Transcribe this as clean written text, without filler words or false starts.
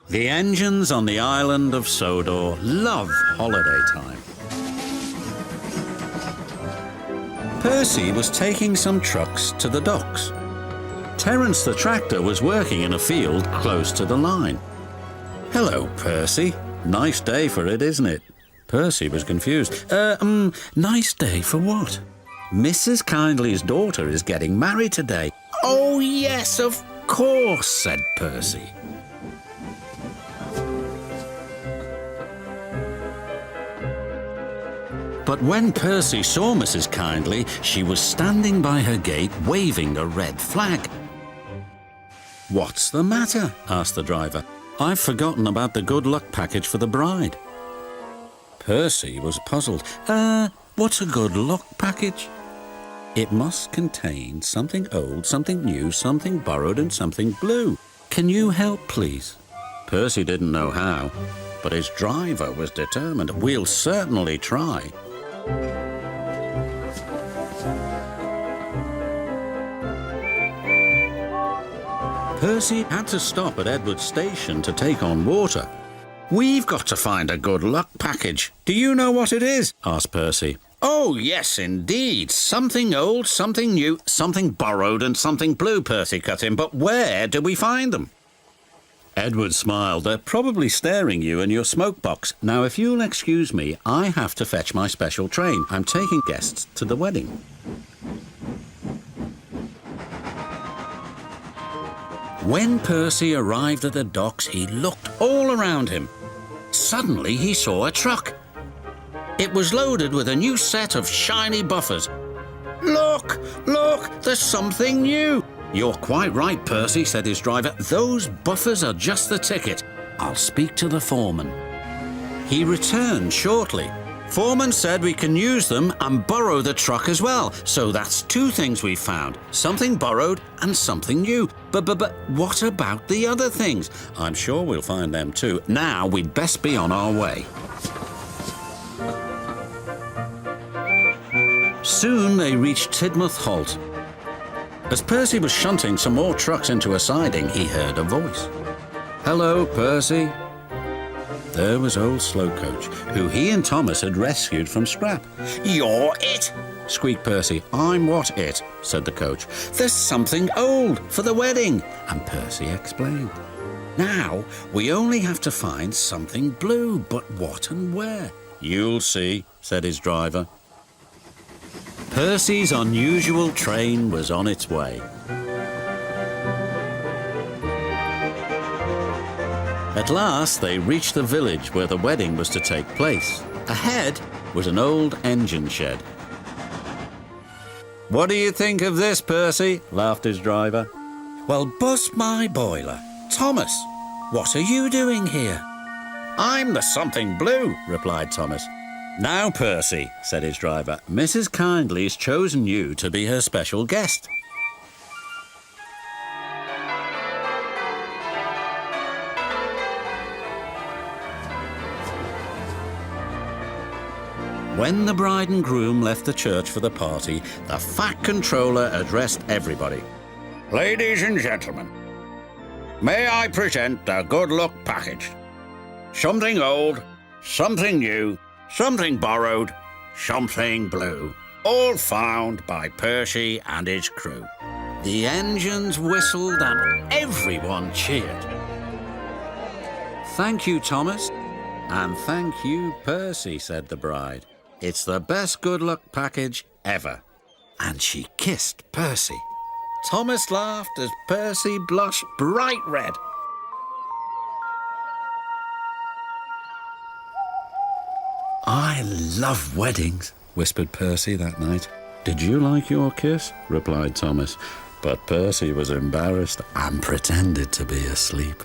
The engines on the island of Sodor love holiday time. Percy was taking some trucks to the docks. Terence the tractor was working in a field close to the line. "Hello, Percy. Nice day for it, isn't it?" Percy was confused. Nice day for what?" "Mrs. Kindly's daughter is getting married today." "Oh, yes, of course," said Percy. But when Percy saw Mrs. Kindly, she was standing by her gate waving a red flag. "What's the matter?" asked the driver. "I've forgotten about the good luck package for the bride." Percy was puzzled. What's a good luck package?" "It must contain something old, something new, something borrowed and something blue. Can you help, please?" Percy didn't know how, but his driver was determined. "We'll certainly try." Percy had to stop at Edward's station to take on water. "We've got to find a good luck package. Do you know what it is?" asked Percy. "Oh, yes, indeed. Something old, something new, something borrowed and something blue," Percy cut in. "But where do we find them?" Edward smiled. "They're probably staring you in your smoke box. Now, if you'll excuse me, I have to fetch my special train. I'm taking guests to the wedding." When Percy arrived at the docks, he looked all around him. Suddenly, he saw a truck. It was loaded with a new set of shiny buffers. Look, there's something new." "You're quite right, Percy," said his driver. "Those buffers are just the ticket. I'll speak to the foreman." He returned shortly. "Foreman said we can use them and borrow the truck as well. So that's two things we found. Something borrowed and something new. But what about the other things?" "I'm sure we'll find them too. Now we'd best be on our way." Soon they reached Tidmouth Halt. As Percy was shunting some more trucks into a siding, he heard a voice. "Hello, Percy." There was old Slowcoach, who he and Thomas had rescued from scrap. "You're it!" squeaked Percy. "I'm what it?" said the coach. "There's something old for the wedding," and Percy explained. "Now, we only have to find something blue, but what and where?" "You'll see," said his driver. Percy's unusual train was on its way. At last, they reached the village where the wedding was to take place. Ahead was an old engine shed. "What do you think of this, Percy?" laughed his driver. "Well, bust my boiler. Thomas, what are you doing here?" "I'm the something blue," replied Thomas. "Now, Percy," said his driver, "Mrs. Kindly's chosen you to be her special guest." When the bride and groom left the church for the party, the Fat Controller addressed everybody. "Ladies and gentlemen, may I present the good luck package? Something old, something new, something borrowed, something blue, all found by Percy and his crew." The engines whistled and everyone cheered. "Thank you, Thomas." "And thank you, Percy," said the bride. "It's the best good luck package ever." And she kissed Percy. Thomas laughed as Percy blushed bright red. "I love weddings," whispered Percy that night. "Did you like your kiss?" replied Thomas. But Percy was embarrassed and pretended to be asleep.